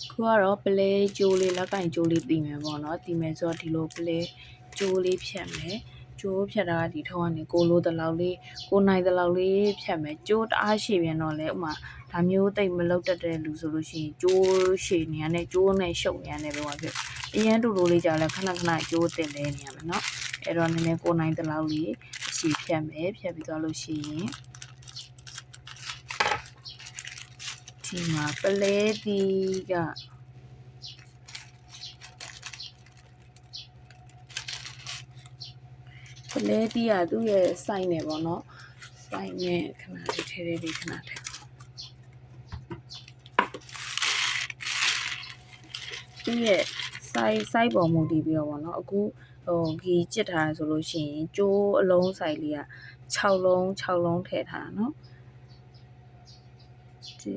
ခုကတော့ပလဲကျိုးလေးလက်ကင်ကျိုးလေးတည်မယ်ပေါ့နော်တည်မယ်ဆိုတော့ဒီလိုပလဲကျိုးလေးဖြတ်မယ်ကျိုးဖြတ်တာကဒီထောင်းကနေကိုလိုတလောက်လေးကိုနိုင်တလောက်လေးဖြတ်မယ်ကျိုးတအားရှည်ပြန်တော့လေဥမာဒါမျိုးတိတ်မလောက်တတ်တဲ့လူဆိုလို့ရှိရင်ကျိုးရှည်နေရတဲ့ကျိုးနဲ့ရှုပ်နေရတဲ့ပဲဖြစ်အရင်တူလိုလေးကြာလဲခဏခဏကျိုးတင်လဲနေရမယ်နော်အဲ့တော့နည်းနည်းကိုနိုင်တလောက်လေးအရှည်ဖြတ်မယ်ဖြတ်ပြီးသွားလို့ရှိရင်ဒီမှာပလဲတီကပလဲတီးကသူ့ရဲ့ size နဲ့ပေါ့နော် size နဲ့ခဏလေးထဲလေးခဏထဲသူ့ရဲ့ size ပေါ်မူတည်ပြီးတော့ပေါ့နော်အခုဂီကြစ်ထားဆိုလို့ရှိရင်ကျိုးအလုံး size လေးက6လုံးထည့်ထားတာနော်ဒီ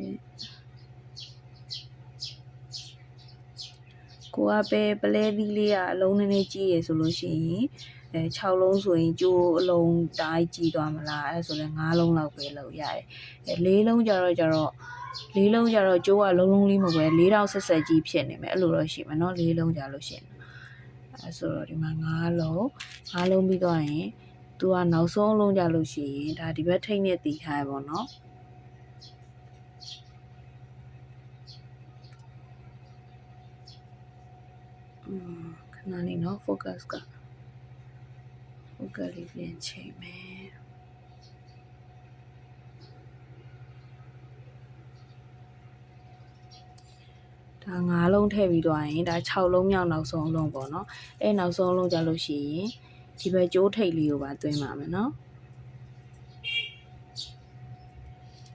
ကိုကပဲပလဲသီးလေးကအလုံးနည်းနည်းကြီးရယ်ဆိုလို့ရှိရင်6လုံးဆိုရင်ကျိုးအလုံးတိုင်းကြီးသွားမလားအဲ့ဆိုလဲ5လုံးလောက်ပဲလောက်ရတယ်4လုံးကြတော့ကျိုးကလုံးလေးမဟုတ်ပဲ4တောင်ဆက်ကြီးဖြစ်နေမယ်အဲ့လိုတော့ရှိမယ်နော်4လုံးကြလို့ရှိရင်အဲ့ဆိုတော့ဒီမှာ5လုံးပြီးသွားရင်သူကနောက်ဆုံးလုံးကြလို့ရှိရင်ဒါဒီဘက်ထိတ်နဲ့တည်ထားရပေါ့နော်ခဏလေးနော် focus လေးပြန်ချိန်မယ်ဒါ5လုံးထည့်ပြီးသွားရင်ဒါ6လုံးမြောက်နောက်ဆုံးလုံးပေါ့နော်အဲ့နောက်ဆုံးလုံးကြလို့ရှိရင်ဒီဘက်ကျိုးထိတ်လေးကိုပါသွင်းပါမယ်နော်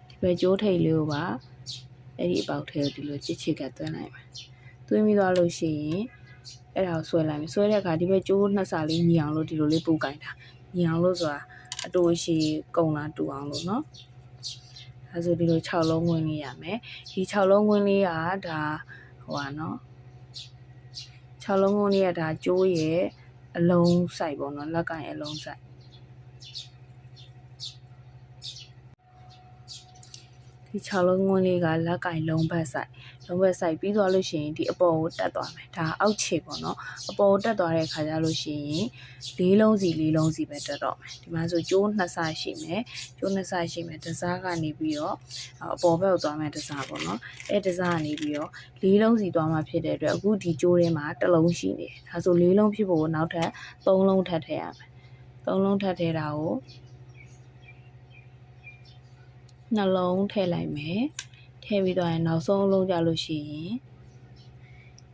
ဒီဘက်ကျိုးထိတ်လေးကိုပါအဲ့ဒီအပေါက်ထဲကိုဒီလိုချစ်ကသွင်းလိုက်မယ်သွင်းပြီးသွားလို့ရှိရင်အဲ့ဒါကိုဆွဲလိုက်မယ်ဆွဲတဲ့အခါဒီဘက်ကျိုးနှစ်စာလေးညီအောင်လို့ဒီလိုလေးပို့ကင်တာညီအောင်လို့ဆိုတာအတူရှိကုန်လာတူအောင်လို့နော်အဲဆိုဒီလို6လုံးဝင်လေးရမယ်ဒီ6လုံးဝင်လေးကဒါဟိုပါနော်6လုံးဝင်လေးကဒါကျိုးရဲ့အလုံးစိုက်ပေါ့နော်လက်ကင်အလုံးစိုက်ဒီ6လုံးဝင်လေးကလက်ကင်လုံးဘက်စိုက်ပြီးသွားလို့ရှိရင်ဒီအပေါ်ကိုတက်သွားမယ်ဒါအောက်ခြေပေါ့နော်အပေါ်ကိုတက်သွားတဲ့အခါကျလို့ရှိရင်4လုံးစီပဲတက်တော့မယ်ဒီမှာဆိုကျိုး2ဆရှိမယ်တစားကနေပြီးတော့အပေါ်ဘက်ကိုသွားမယ်တစားပေါ့နော်အဲတစားကနေပြီးတော့4လုံးစီသွားမှဖြစ်တဲ့အတွက်အခုဒီကျိုးထဲမှာ1လုံးရှိနေတယ်ဒါဆို4လုံးဖြစ်ဖို့နောက်ထပ်3လုံးထပ်ထည့်ရမယ်3လုံးထပ်ထည့်တာကိုနှလုံးထည့်လိုက်မယ်ထည့်ပြီးတော့နောက်ဆုံးလုံးကြလို့ရှိရင်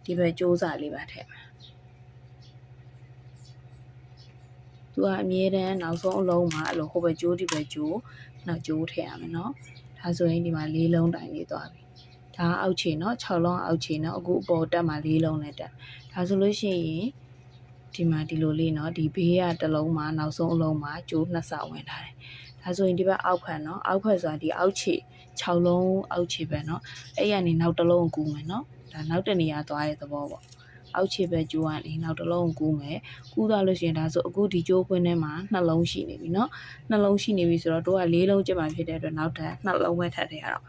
ဒီဘက်ကျိုးစာလေးပါထည့်မယ်သူကအမြဲတမ်းနောက်ဆုံးအလုံးမှာအဲ့လိုဟိုဘက်ကျိုးဒီဘက်ကျိုးနောက်ကျိုးထည့်ရမယ်နော်ဒါဆိုရင်ဒီမှာ4လုံးတိုင်လေးသွားပြီဒါအောက်ခြေနော်6လုံးအောက်ခြေနော်အခုအပေါ်တက်မှာ4လုံးနဲ့တက်ဒါဆိုလို့ရှိရင်ဒီမှာဒီလိုလေးနော်ဒီဘေးကတစ်လုံးမှာနောက်ဆုံးအလုံးမှာကျိုး2ဆဝင်ထားတယ်ဒါဆိုရင်ဒီဘက်အောက်ဖက်နော်အောက်ဖက်ဆိုတာဒီအောက်ခြေ6လုံးအောက်ခြေပဲเนาะအဲ့ရနေနောက်တစ်လုံးကူးမယ်เนาะဒါနောက်တနေရာသွားတဲ့သဘောပေါ့အောက်ခြေပဲကျိုးကနေနောက်တစ်လုံးကူးမယ်ကူးသွားလို့ရှိရင်ဒါဆိုအခုဒီကျိုးခွင်းထဲမှာနှလုံးရှိနေပြီเนาะနှလုံးရှိနေပြီဆိုတော့တို့က4လုံးကျက်မှဖြစ်တဲ့အတွက်နောက်ထပ်နှလုံးပဲထပ်ထည့်ရတော့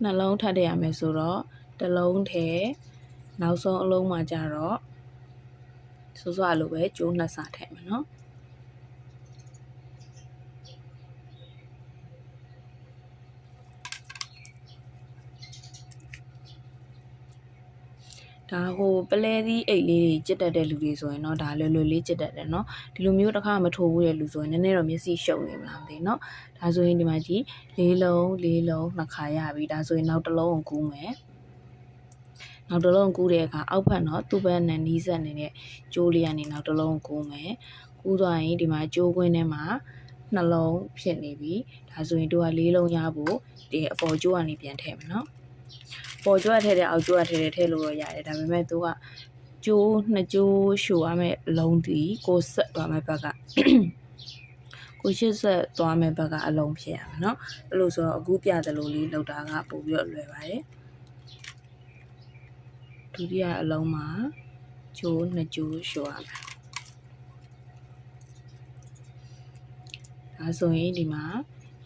နှလုံးထပ်ထည့်ရမယ်ဆိုတော့တစ်လုံးထဲနောက်ဆုံးအလုံးမှာကြတော့ဆိုဆိုလိုပဲကျိုး2ဆထည့်မယ်เนาะဒါဟိုပလဲသီးအိတ်လေးတွေကြစ်တက်တဲ့လူတွေဆိုရင်တော့ဒါလွယ်လွယ်လေးကြစ်တက်တယ်เนาะဒီလိုမျိုးတစ်ခါမထိုးဘူးတဲ့လူဆိုရင်နည်းနည်းတော့မျက်စိရှုပ်နေမလားမသိเนาะဒါဆိုရင်ဒီမှာကြည့်4လုံးနှစ်ခါရပြီဒါဆိုရင်နောက်တစ်လုံးကိုကူးမယ်နောက်တစ်လုံးကူးတဲ့အခါအောက်ဖက်เนาะသူ့ဘက်နဲ့နီးစပ်နေတဲ့ကျိုးလေးကနေနောက်တစ်လုံးကူးမယ်ကူးသွားရင်ဒီမှာကျိုးခွင်းထဲမှာနှလုံးဖြစ်နေပြီဒါဆိုရင်တို့က4လုံးရဖို့ဒီအပေါ်ကျိုးကနေပြန်ထည့်မယ်เนาะပေါ်ကျိုးထည့်တဲ့အောက်ကျိုးထည့်လို့တော့ရတယ်ဒါပေမဲ့သူကကျိုး2ကျိုးရှို့ရမယ့်အလုံးဒီကိုဆက်သွားမယ့်ဘက်ကကိုရှစ်ဆက်သွားမယ့်ဘက်ကအလုံးဖြစ်ရမယ်เนาะအဲ့လိုဆိုတော့အခုပြသလိုလေးလောက်တာကပို့ပြီးတော့လွယ်ပါတယ်ဒုတိယအလုံးမှာကျိုး2ကျိုးရှို့ရမယ်ဒါဆိုရင်ဒီမှာ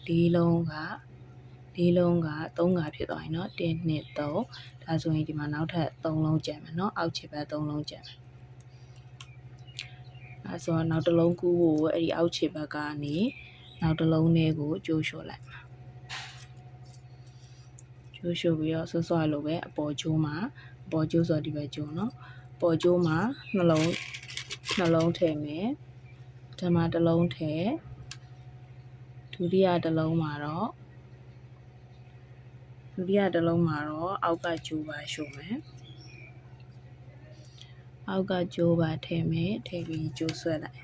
4လုံးက 4လုံးက3ကဖြစ်သွားပြီเนาะ1 2 3ဒါဆိုရင်ဒီမှာနောက်ထပ်3လုံးကျန်မယ်เนาะအောက်ခြေဘက်3လုံးကျန်မယ်အဲဆိုတော့နောက်တစ်လုံးကူးဖို့အဲ့ဒီအောက်ခြေဘက်ကနေနောက်တစ်လုံးလေးကိုကျိုးလျှော့လိုက်ကျိုးလျှော့ပြီးတော့ဆွဆွလိုပဲအပေါ်ကျိုးမှာအပေါ်ကျိုးဆိုဒီဘက်ကျိုးเนาะအပေါ်ကျိုးမှာနှလုံးထည့်မယ်ပထမတစ်လုံးထည့်ဒုတိယတစ်လုံးမှာတော့အောက်ကကျိုးပါရှုံမယ်အောက်ကကျိုးပါထည့်မယ်ထည့်ပြီးကျိုးဆွဲလိုက်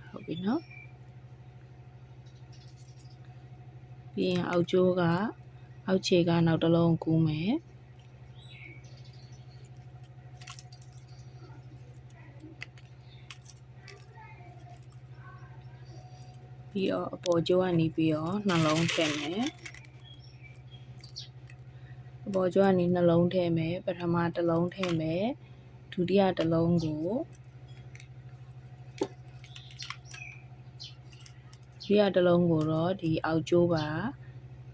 ဟုတ်ပြီနော်ပြီးရင်အောက်ကျိုးကအောက်ခြေကနောက်တစ်လုံးကူးမယ်ပြီးတော့အပေါ်ကျိုးကနေပြီးတော့နှလုံးထည့်မယ်အပေါ်ကျိုးကနေနှလုံးထည့်မယ်ပထမတစ်လုံးထည့်မယ်ဒုတိယတစ်လုံးကိုတော့ဒီအောက်ကျိုးပါ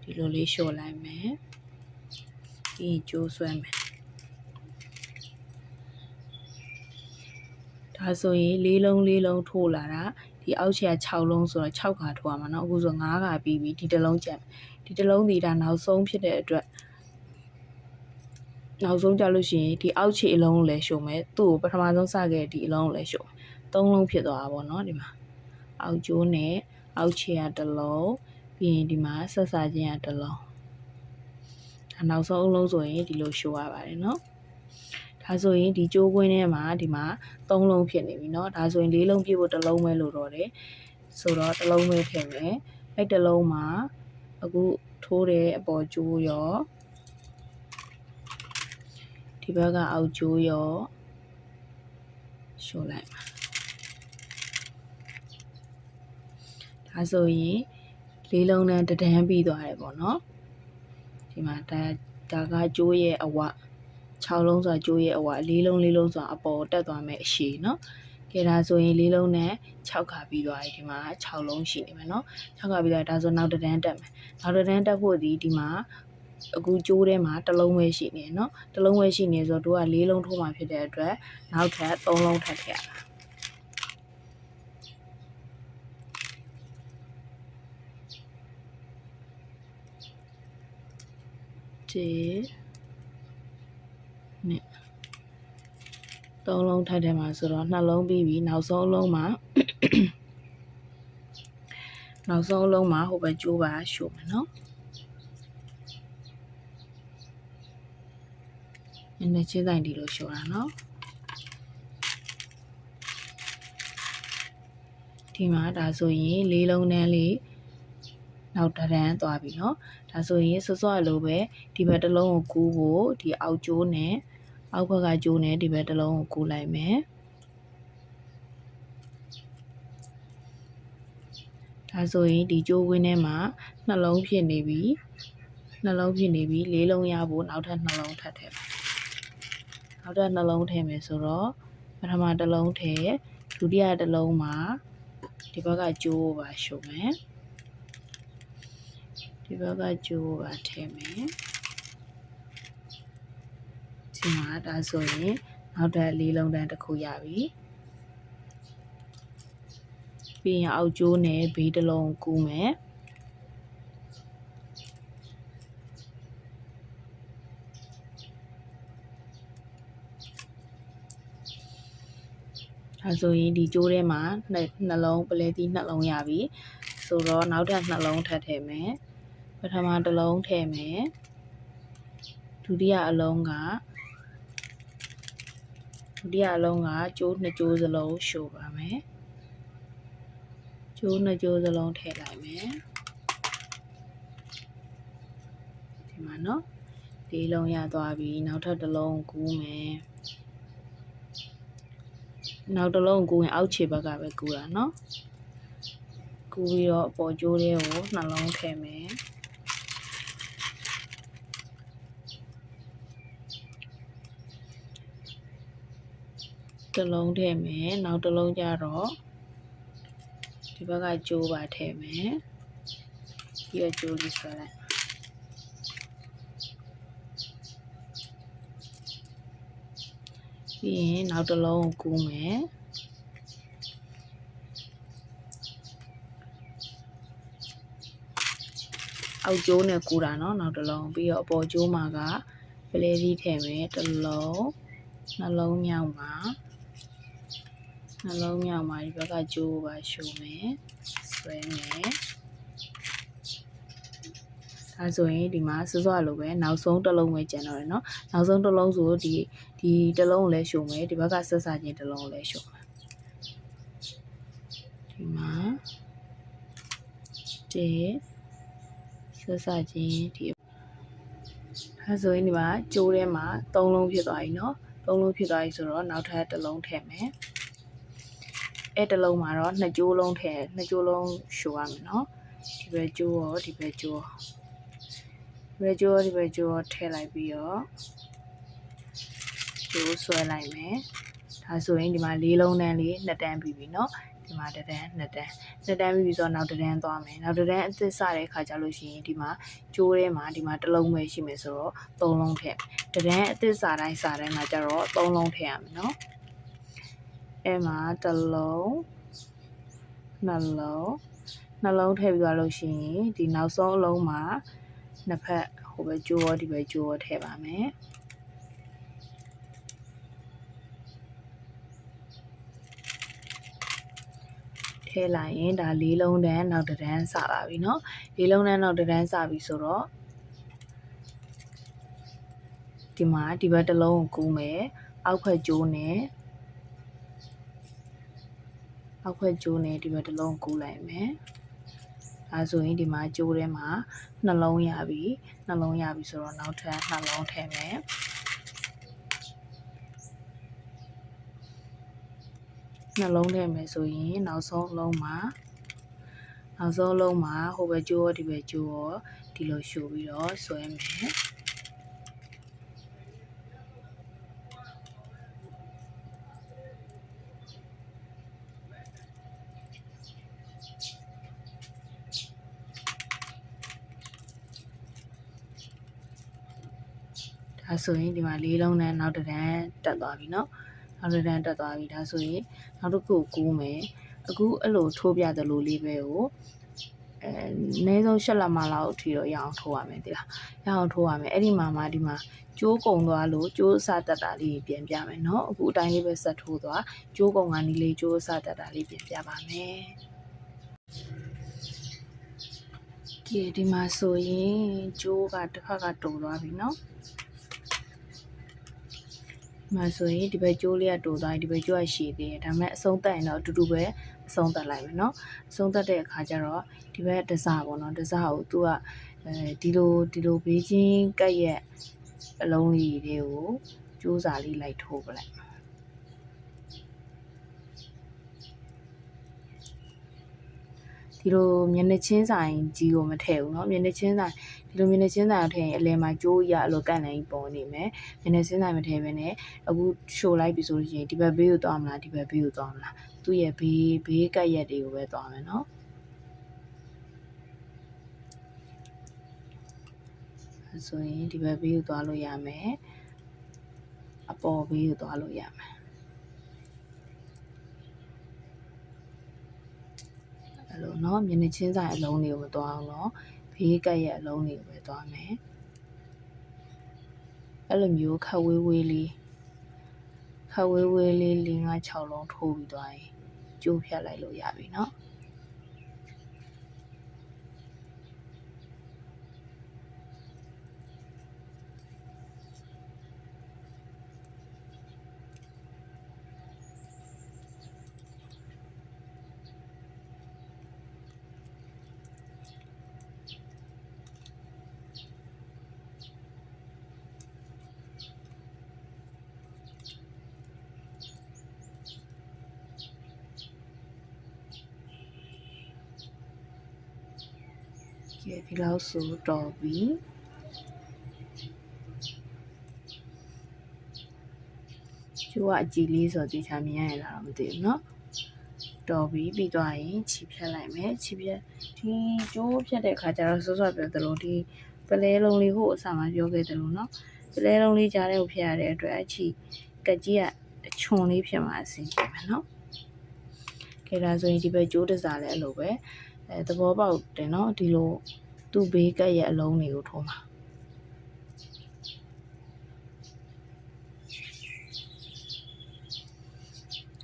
ဒီလိုလေးလျှော့လိုက်မယ်ပြီးကျိုးဆွဲမယ်ဒါဆိုရင်4လုံးထိုးလာတာဒီအောက်ခြေက6လုံးဆိုတော့6ခါထိုးရမှာเนาะအခုဆို5ခါပြီးပြီဒီတစ်လုံးကျန်ဒီတစ်လုံးဒီဒါနောက်ဆုံးဖြစ်တဲ့အတွက်နောက်ဆုံးကြလို့ရှိရင်ဒီအောက်ခြေအလုံးကိုလည်းရှုံမယ်သူ့ကိုပထမဆုံးစခဲ့ဒီအလုံးကိုလည်းရှုံမယ်3လုံးဖြစ်သွားတာပေါ့เนาะဒီမှာအောက်ကျိုးနဲ့အောက်ခြေကတစ်လုံးပြီးရင်ဒီမှာဆက်စချင်းကတစ်လုံးဒါနောက်ဆုံးအလုံးဆိုရင်ဒီလိုရှုံရပါတယ်เนาะဒါဆိုရင်ဒီကျိုးကွင်းထဲမှာဒီမှာ3လုံးဖြစ်နေပြီเนาะဒါဆိုရင်4လုံးပြည့်ဖို့တစ်လုံးပဲလို့တော့တယ်ဆိုတော့တစ်လုံးပဲထည့်မယ်အဲ့တစ်လုံးမှာအခုထိုးတဲ့အပေါ်ကျိုးရောဒီဘက်ကအောက်ကျိုးရောရှုံလိုက်ပါဒါဆိုရင်4လုံးနဲ့တဒန်းပြီးသွားတယ်ပေါ့နော်ဒီမှာဒါကကျိုးရဲ့အဝ6လုံးဆိုတာကျိုးရဲ့အဝ4လုံးဆိုတာအပေါ်တက်သွားမယ်အရှိเนาะကဲဒါဆိုရင်4လုံးနဲ့6ခါပြီးသွားပြီဒီမှာ6လုံးရှိနေမယ်เนาะ6ခါပြီးသွားဒါဆိုနောက်တဒန်းတက်မယ်နောက်တဒန်းတက်ဖို့ဒီမှာအခုကျိုးထဲမှာတစ်လုံးပဲရှိနေเนาะတစ်လုံးပဲရှိနေဆိုတော့တို့က4လုံးထိုးမှဖြစ်တဲ့အတွက်နောက်ထပ်3လုံးထပ်ထည့်ရတာနဲ့3လုံးထပ်ထဲမှာဆိုတော့2လုံးပြီးပြီနောက်ဆုံးအလုံးမှာဟိုဘက်ကျိုးပါရှုပ်မယ်เนาะနည်းနည်းချင်းဆိုင်ဒီလိုရှုပ်တာเนาะဒီမှာဒါဆိုရင်4လုံးတန်းလေးနောက်တန်းသွားပြီเนาะဒါဆိုရင်စောစောလိုပဲဒီဘက်တစ်လုံးကိုကူးဖို့ဒီအောက်ကျိုးနဲ့အောက်ဘက်ကကျိုးနဲ့ဒီဘက်တစ်လုံးကိုကူးလိုက်မယ်ဒါဆိုရင်ဒီကျိုးဝင်းထဲမှာနှလုံးဖြစ်နေပြီ4လုံးရဖို့နောက်ထပ်2လုံးထပ်ထည့်နောက်ထပ်2လုံးထည့်မယ်ဆိုတော့ပထမတစ်လုံးထည့်ဒုတိယတစ်လုံးမှာဒီဘက်ကကျိုးပါရှုံမယ်ဒီဘက်ကကျိုးပါထည့်မယ်ဒီမှာဒါဆိုရင်နောက်ထပ်4လုံးတန်းတစ်ခုရပြီပြီးရင်အောက်ကျိုးနဲ့ဘေးတစ်လုံးကူးမယ်ဒါဆိုရင်ဒီကျိုးထဲမှာနှလုံးပလဲသီးနှလုံးရပြီဆိုတော့နောက်ထပ်2လုံးထပ်ထည့်မယ်ပထမတစ်လုံးထည့်မယ်ဒုတိယအလုံးကကျိုး2ကျိုးစလုံးရှို့ပါမယ်ကျိုး2ကျိုးစလုံးထည့်လိုက်မယ်ဒီမှာเนาะ4လုံးရသွားပြီနောက်ထပ်တစ်လုံးကူးမယ်နောက်တစ်လုံးကူးရင်အောက်ခြေဘက်ကပဲကူးတာเนาะကူးပြီးတော့အပေါ်ကျိုးလေးကို2လုံးထည့်မယ်က တစ်လုံးထည့်မယ်နောက်တစ်လုံးကျတော့ဒီဘက်ကကြိုးပါထည့်မယ်ပြီးတော့ကြိုးလေးဆွဲလိုက်ပြီးရင်နောက်တစ်လုံးကိုကူးမယ်အောက်ကျိုးနဲ့ကူးတာเนาะနောက်တစ်လုံးပြီးတော့အပေါ်ကျိုးမှာကပလဲသီးထည့်မယ်တစ်လုံးနှလုံးမြောက်မှာဒီဘက်ကကျိုးပါရှုံမယ်ဆွဲမယ်ဒါဆိုရင်ဒီမှာစောစောလိုပဲနောက်ဆုံးတစ်လုံးပဲကျန်တော့တယ်เนาะနောက်ဆုံးတစ်လုံးဆိုဒီတစ်လုံးကိုလည်းရှုံမယ်ဒီဘက်ကဆက်စားခြင်းတစ်လုံးကိုလည်းရှုံမယ်ဒီမှာဆက်စားခြင်းဒီအဲဆိုရင်ဒီမှာကျိုးထဲမှာ3လုံးဖြစ်သွားပြီเนาะ3လုံးဖြစ်သွားပြီဆိုတော့နောက်ထပ်တစ်လုံးထည့်မယ်အဲ့တစ်လုံးမှာတော့2ကျိုးလုံးထည့်2ကျိုးလုံးရှုရမယ်เนาะဒီဘက်ကျိုးရောဒီဘက်ကျိုးဒီဘက်ကျိုးထည့်လိုက်ပြီးတော့ကျိုးဆွဲလိုက်မယ်ဒါဆိုရင်ဒီမှာ4လုံးတန်းလေး2တန်းပြီးပြီเนาะဒီမှာ1တန်း2တန်းပြီးပြီဆိုတော့နောက်1တန်းသွားမယ်နောက်1တန်းအသစ်စတဲ့အခါကျလို့ရှိရင်ဒီမှာကျိုးထဲမှာဒီမှာတစ်လုံးပဲရှိမယ်ဆိုတော့3လုံးထည့်1တန်းအသစ်စတိုင်းမှာကျတော့3လုံးထည့်ရမယ်เนาะအဲ့မှာတစ်လုံးနှလုံးထည့်ပြီးသွားလို့ရှိရင်ဒီနောက်ဆုံးအလုံးမှာနှစ်ဖက်ဟိုဘက်ကျိုးရောဒီဘက်ကျိုးရောထည့်ပါမယ်ထည့်လိုက်ရင်ဒါ4လုံးတန်းနောက်1တန်းစပါပြီเนาะ4လုံးတန်းနောက်1တန်းစပြီဆိုတော့ဒီမှာဒီဘက်တစ်လုံးကိုကူးမယ်အောက်ဖက်ကျိုးနဲ့ဒီဘက်တစ်လုံးကူးလိုက်မယ်အဲဆိုရင်ဒီမှာကျိုးထဲမှာနှလုံးရပြီဆိုတော့နောက်ထပ်နှလုံးထည့်မယ်နှလုံးထည့်မယ်ဆိုရင်နောက်ဆုံးအလုံးမှာဟိုဘက်ကျိုးရောဒီဘက်ကျိုးရောဒီလိုရှုပြီးတော့ဆွဲမယ်ဒါဆိုရင်ဒီမှာ4လုံးနဲ့နောက်1တန်းတက်သွားပြီเนาะနောက်1တန်းတက်သွားပြီဒါဆိုရင်နောက်တစ်ခုကူးမယ်အခုအဲ့လိုထိုးပြသလိုလေးပဲကိုအနည်းဆုံး8လက်မလောက်အထိတော့ရအောင်ထိုးရမယ်တိလားရအောင်ထိုးရမယ်အဲ့ဒီမှာဒီမှာကျိုးကုံသွားလို့ကျိုးအစတက်တာလေးပြန်ပြမယ်เนาะအခုအတိုင်းလေးပဲဆက်ထိုးသွားကျိုးကုံကနေလေးကျိုးအစတက်တာလေးပြန်ပြပါမယ်ကဲဒီမှာဆိုရင်ကျိုးကတစ်ဖက်ကတုံသွားပြီเนาะမှာဆိုရင်ဒီဘက်ကျိုးလေးကတိုးသွားရင်ဒီဘက်ကျိုးကရှည်သေးတယ်ဒါပေမဲ့အဆုံးသက်ရင်တော့အတူတူပဲအဆုံးသက်လိုက်မယ်เนาะအဆုံးသက်တဲ့အခါကျတော့ဒီဘက်တစားပေါ့เนาะတစားကိုသူကဒီလိုဘေးချင်းကက်ရက်အလုံးလေးတွေကိုကျိုးစာလေးလိုက်ထိုးပလိုက်ဒီလိုမျက်နှာချင်းဆိုင်ကြီးကိုမထည့်ဘူးเนาะမျက်နှာချင်းဆိုင်ဒီလိုမျက်နှာချင်းဆိုင်ကိုထည့်ရင်အလယ်မှာကျိုးရအလိုကန့်နိုင်ပေါ်နေမယ်မျက်နှာချင်းဆိုင်မထည့်ဘဲနဲ့အခုရှို့လိုက်ပြီဆိုလို့ရှိရင်ဒီဘက်ဘေးကိုသွားမလားဒီဘက်ဘေးကိုသွားမလားသူ့ရဲ့ဘေးကက်ရက်တွေကိုပဲသွားမယ်เนาะဆိုရင်ဒီဘက်ဘေးကိုသွားလို့ရမယ်အပေါ်ဘေးကိုသွားလို့ရမယ်အဲ့လိုเนาะမျက်နှာချင်းဆိုင်အလုံးတွေကိုမသွားအောင်เนาะဘေးကက်ရက်အလုံးတွေကိုပဲသွားမယ်အဲ့လိုမျိုးခက်ဝေးဝေးလေး4-5-6လုံးထိုးပြီးသွားရင်ကျိုးဖြတ်လိုက်လို့ရပြီเนาะဒီလောက်ဆိုတော်ပြီကျ ကျိုးကအကြည်လေးဆိုတော့ဒီချာမြင်ရလားတော့မသိဘူးเนาะတော်ပြီးပြီးသွားရင်ခြိဖြတ်လိုက်မယ်ခြိဖြတ်ဒီကျိုးဖြတ်တဲ့အခါကျတော့စောစောပြောသလိုဒီပလဲလုံးလေးကိုအစမှပြောခဲ့တယ်လို့เนาะပလဲလုံးလေးကြားထဲကိုဖြတ်ရတဲ့အတွက်အချီကကြီးကချွန်လေးဖြစ်မှာအဆင်ပြေမယ်เนาะကဲဒါဆိုရင်ဒီဘက်ကျိုးတစားလည်းအဲ့လိုပဲသဘောပေါက်တယ်เนาะဒီလိုသူ့ဘေးကက်ရဲ့အလုံးတွေကိုထိုးမှာ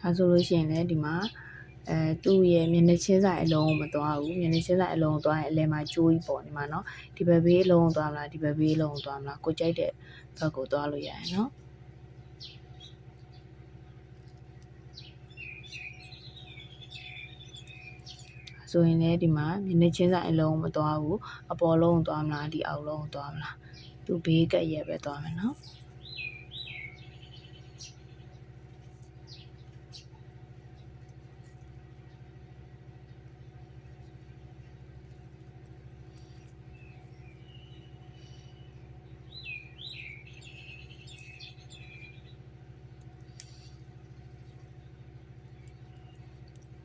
ဒါဆိုလို့ရှိရင်လည်းဒီမှာသူ့ရဲ့မျက်နှာချင်းဆိုင်အလုံးကိုမသွားဘူးမျက်နှာချင်းဆိုင်အလုံးကိုသွားရင်အလဲမှာကျိုးကြီးပေါ်နေမှာเนาะဒီဘက်ဘေးအလုံးကိုသွားမလားဒီဘက်ဘေးအလုံးကိုသွားမလားကိုကြိုက်တဲ့ဘက်ကိုသွားလို့ရတယ်เนาะဆိုရင်လည်းဒီမှာမျက်နှာချင်းဆိုင်အလုံးကိုမသွားဘူးအပေါ်လုံးကိုသွားမလားဒီအောက်လုံးကိုသွားမလားသူ့ဘေးကက်ရဲ့ပဲသွားမယ်เนาะ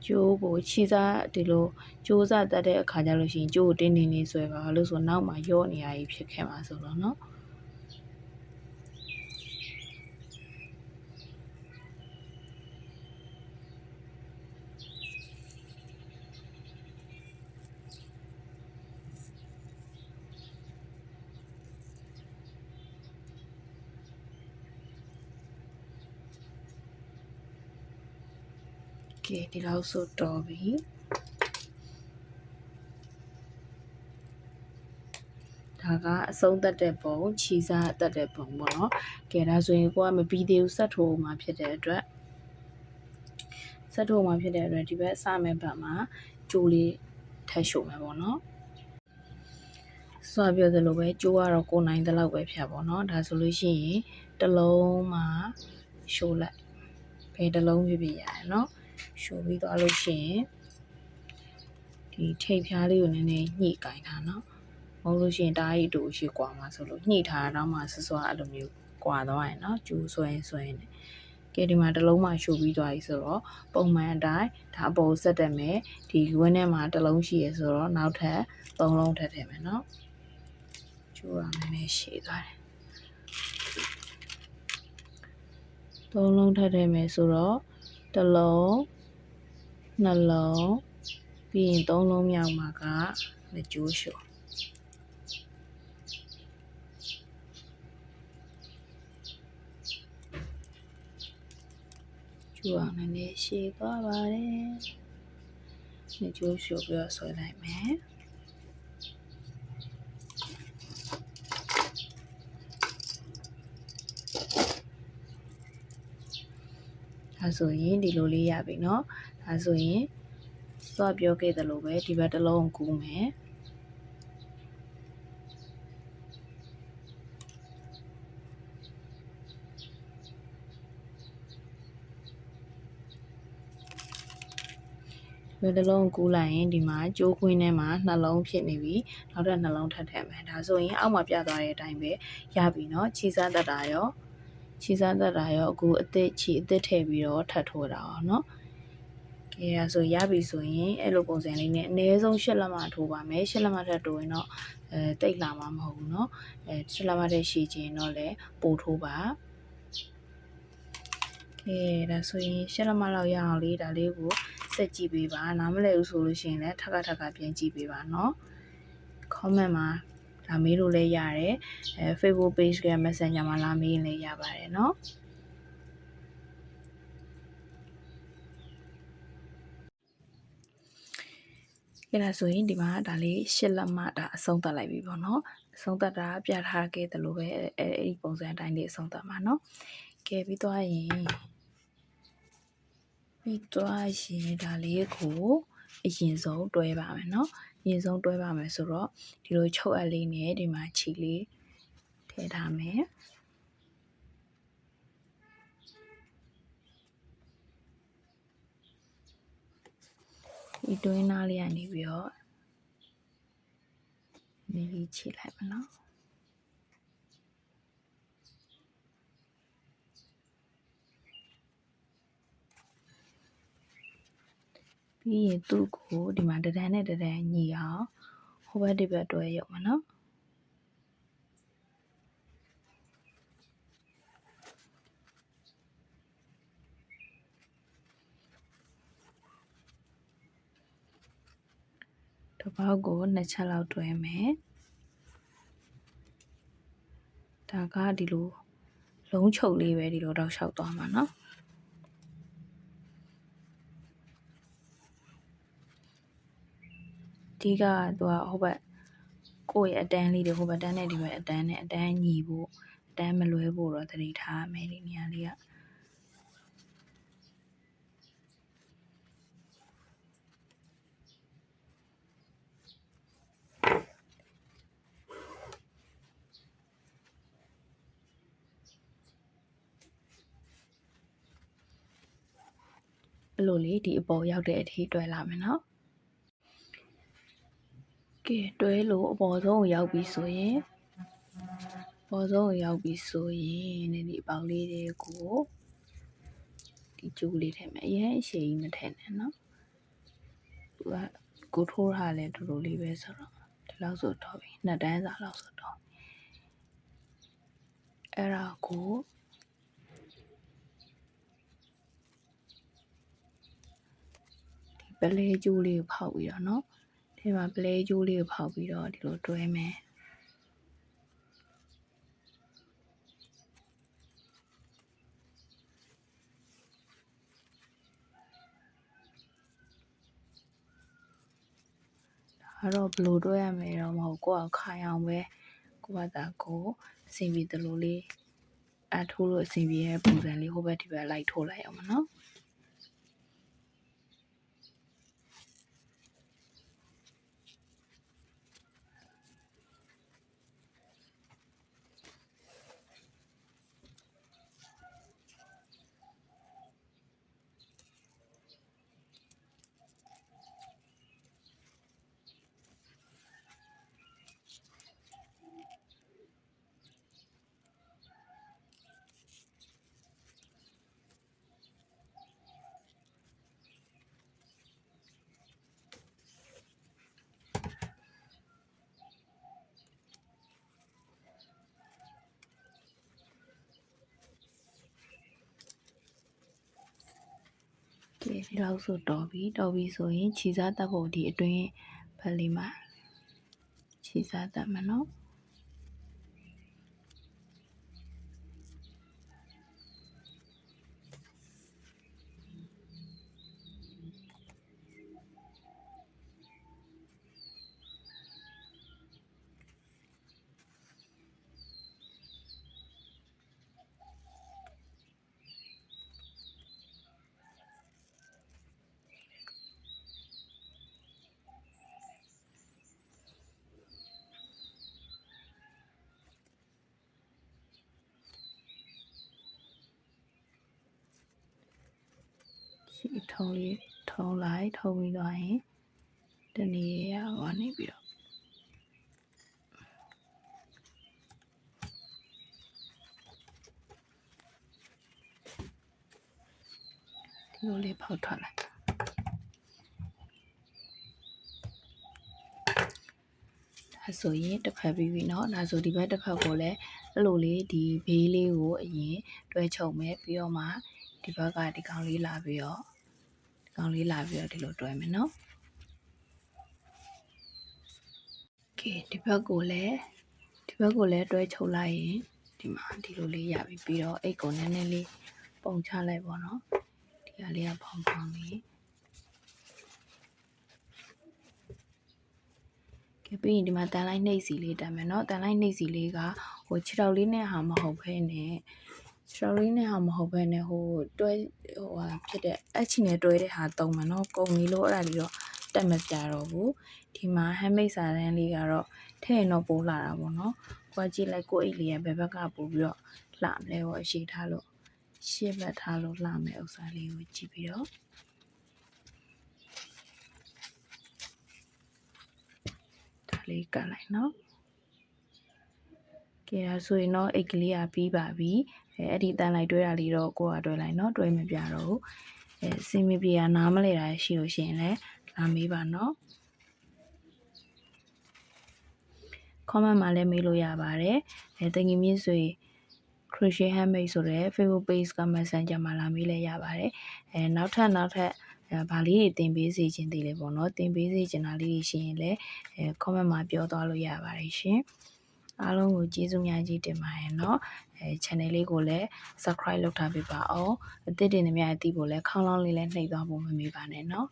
ကျိုးကိုခြိစားဒီလိုကျိုးစားတတ်တဲ့အခါကျလို့ရှိရင်ကျိုးကိုတင်းတင်းလေးဆွဲပါဘာလို့ဆိုနောက်မှာရော့နေရကြီးဖြစ်ခဲ့မှာဆိုတော့เนาะကဲဒီလောက်ဆိုတော်ပြီဒါကအဆုံးသက်တဲ့ပုံခြိစားအသက်တဲ့ပုံပေါ့နော်ကဲဒါဆိုရင်ကိုကမပြီးသေးဘူးဆက်ထိုးမှဖြစ်တဲ့အတွက်ဒီဘက်စမဲ့ဘက်မှာကျိုးလေးထပ်ရှို့မယ်ပေါ့နော်ဆိုပြောသလိုပဲကျိုးကတော့ကိုနိုင်တဲ့လောက်ပဲဖြတ်ပေါ့နော်ဒါဆိုလို့ရှိရင်တစ်လုံးမှာရှို့လိုက်ဘယ်တစ်လုံးဖြစ်ရတယ်နော်ရှို့ပြီးသွားလို့ရှိရင်ဒီထိပ်ဖြားလေးကိုနည်းနည်းညှိကင်ထားနော်မဟုတ်လို့ရှိရင်တားရီတူရှိကွာမှာဆိုလို့ညှိထားတာတော့မှဆွဆွအဲ့လိုမျိုးကွာသွားရင်နော်ကျူးဆွဲနေကဲဒီမှာတစ်လုံးမှရှို့ပြီးသွားပြီဆိုတော့ပုံမှန်အတိုင်းဒါအပေါ်ဆက်တက်မယ်ဒီဝင်းထဲမှာတစ်လုံးရှိရဆိုတော့နောက်ထပ်3လုံးထပ်ထည့်မယ်နော်ကျိုးရနည်းနည်းရှည်သွားတယ်3လုံးထပ်ထည့်မယ်ဆိုတော့တစ်လုံး2လုံးပြီးရင်3လုံးမြောက်မှာကလက်ကျိုးရှို့ကျိုးအောင်နည်းနည်းရှည်သွားပါတယ်လက်ကျိုးရှို့ပြီးတော့ဆွဲလိုက်မယ်ဒါဆိုရင်ဒီလိုလေးရပြီเนาะဒါဆိုရင်စောပြောခဲ့သလိုပဲဒီဘက်တစ်လုံးကူးမယ်ဘယ်တစ်လုံးကူးလိုက်ရင်ဒီမှာကျိုးခွင်းထဲမှာနှလုံးဖြစ်နေပြီနောက်ထပ်နှလုံးထပ်ထည့်မယ်ဒါဆိုရင်အောက်မှာပြသွားတဲ့အတိုင်းပဲရပြီเนาะခြိစားတတ်တာရောအခုအသစ်ထည့်ပြီးတော့ထပ်ထိုးတာအောင်เนาะကဲဒါဆိုရပြီဆိုရင်အဲ့လိုပုံစံလေးနဲ့အနည်းဆုံး8လက်မထိုးပါမယ်8လက်မထပ်ထိုးရင်တော့တိတ်လာမှာမဟုတ်ဘူးเนาะ8လက်မထပ်ရှည်ချင်တော့လည်းပို့ထိုးပါကဲဒါဆိုရင်8လက်မလောက်ရအောင်လေးဒါလေးကိုဆက်ကြည့်ပေးပါနားမလည်ဘူးဆိုလို့ရှိရင်လည်းထပ်ခါပြန်ကြည့်ပေးပါเนาะ comment မှာလာမေးလို့လည်းရတယ် Facebook page က Messenger မှာလာမေးရင်လည်းရပါတယ်เนาะကဲဒါဆိုရင်ဒီမှာဒါလေး8လက်မဒါအဆုံးသတ်လိုက်ပြီပေါ့နော်အဆုံးသတ်တာပြထားခဲ့တယ်လို့ပဲအဲ့ဒီပုံစံအတိုင်းလေးအဆုံးသတ်မှာเนาะကဲပြီးသွားရင်ဒါလေးကိုအရင်ဆုံးတွဲပါမယ်เนาะအရင်ဆုံးတွဲပါမယ်ဆိုတော့ဒီလိုချုပ်အပ်လေးနဲ့ဒီမှာခြီလေးထည့်ထားမယ်ဒီတွင်းသားလေးကနေပြီးတော့နေလေးခြိလိုက်ပါနော် ပြီးရင်သူ့ကိုဒီမှာတဒန်းနဲ့တဒန်းညီအောင်ဟိုဘက်ဒီဘက်တွဲရုံပါနော်တစ်ပေါက်ကို2ချက်လောက်တွဲမယ်ဒါကဒီလိုလုံးချုပ်လေးပဲဒီလိုတော့လျှောက်သွားမှာနော်ဒီကသူကဟိုဘက်ကိုယ့်ရဲ့အတန်းလေးတွေဟိုဘက်တန်းနဲ့ဒီဘက်အတန်းနဲ့အတန်းညီဖို့အတန်းမလွဲဖို့တော့သတိထားမယ်ဒီနေရာလေးကအဲ့လိုလေဒီအပေါ်ရောက်တဲ့အထိတွဲလာမယ်နော်ကဲတွဲလို့အပေါ်ဆုံးကိုရောက်ပြီဆိုရင်ပေါ်ဆုံးကိုရောက်ပြီဆိုရင်ဒီအပေါက်လေးတွေကိုဒီကျိုးလေးထည့်မယ်အရင်အရှိကြီးမထည့်နဲ့နော်သူကကိုထိုးထားလဲတူတူလေးပဲဆိုတော့ဒီလောက်ဆိုတော့ပြီ2တန်းစာလောက်ဆိုတော့အဲ့ဒါကိုဒီပလဲကျိုးလေးကိုဖောက်ပြီးတော့နော်ဒီမှာပလဲကျိုးလေးကိုဖောက်ပြီးတော့ဒီလိုတွဲမယ်အဲ့တော့ဘယ်လိုတွဲရမယ်တော့မဟုတ်ကိုယ့်အောင်ခိုင်အောင်ပဲကိုယ့်ဘာသာကိုအဆင်ပြေတယ်လို့လေးအထိုးလို့အဆင်ပြေတဲ့ပုံစံလေးဟိုဘက်ဒီဘက်လိုက်ထိုးလိုက်အောင်မနော်ဒီလောက်ဆိုတော်ပြီဆိုရင်ခြေစားတက်ဖို့ဒီအတွင်းဘက်လေးမှာခြေစားတက်မှာနော်ထုံးလေးထုံးလိုက်ထုံးပြီးတော့ရင်တနေရကနေပြီးတော့ဒီလိုလေးဖောက်ထွက်လိုက်ဒါဆိုရင်တစ်ဖက်ပြီးပြီเนาะဒါဆိုဒီဘက်တစ်ဖက်ကိုလည်းအဲ့လိုလေးဒီဘေးလေးကိုအရင်တွဲချုပ်မယ်ပြီးတော့မှဒီဘက်ကဒီကောင်လေးလာပြီးတော့ဒီလိုတွဲမယ်เนาะကဲဒီဘက်ကိုလည်းတွဲချုပ်လိုက်ရင်ဒီမှာဒီလိုလေးရပြီပြီးတော့အိတ်ကိုနည်းနည်းလေးပုံချလိုက်ပေါ့နော်ဒီကလေးကဖောင်းလေးကဲပြီးရင်ဒီမှာတန်လိုက်နှိပ်စီလေးတက်မယ်နော်တန်လိုက်နှိပ်စီလေးကဟိုခြေထောက်လေးနဲ့ဟာမဟုတ်ဘဲနဲ့ခြေထောက်လေးနဲ့ဟာမဟုတ်ဘဲနဲ့ဟိုတွဲဟာဖြစ်တဲ့အချီနဲ့တွဲတဲ့ဟာတုံးမယ်နော်ကုံလေးလို့အဲ့ဒါလေးတော့တက်မပြတော့ဘူးဒီမှာဟမ်မိတ်စာတန်းလေးကတော့ထည့်ရင်တော့ပိုးလာတာပေါ့နော်ကိုကြည့်လိုက်ကိုအိတ်လေးရဲ့ဘယ်ဘက်ကပို့ပြီးတော့လှမလဲပေါ့ရှေ့ထားလို့ရှေ့ဘက်ထားလို့လှမယ်ဥစ္စာလေးကိုကြည့်ပြီးတော့ဒါလေးကတ်လိုက်နော်ကဲဒါဆိုရင်တော့အိတ်ကလေးကပြီးပါပြီအဲ့ဒီတန်လိုက်တွဲတာလေးတော့ကိုကတွဲလိုက်နော်တွဲမပြတော့ဘူး အစီအမီပြေနားမလဲတာရှိလို့ရှိရင်လည်းလာမေးပါနော် comment မှာလည်းမေးလို့ရပါတယ်တကယ်မြင့်ဆွေ crochet handmade ဆိုတဲ့ Facebook page က Messenger မှာလာမေးလဲရပါတယ်နောက်ထပ်ဗာလေးတွေတင်ပေးစေချင်သေးလေပေါ့နော်တင်ပေးစေချင်တာလေးတွေရှိရင်လည်းcomment မှာပြောသွားလို့ရပါတယ်ရှင်အားလုံးကိုကျေးဇူးများကြီးတင်ပါတယ်เนาะchannel လေးကိုလည်း subscribe လုပ်ထားပေးပါအောင်အသစ်တင်နေမြအသီးကိုလည်းခေါင်းလောင်းလေးလည်းနှိပ်သွားဖို့မမေ့ပါနဲ့เนาะ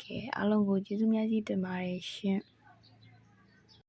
ကဲအားလုံးကိုကျေးဇူးများကြီးတင်ပါတယ်ရှင်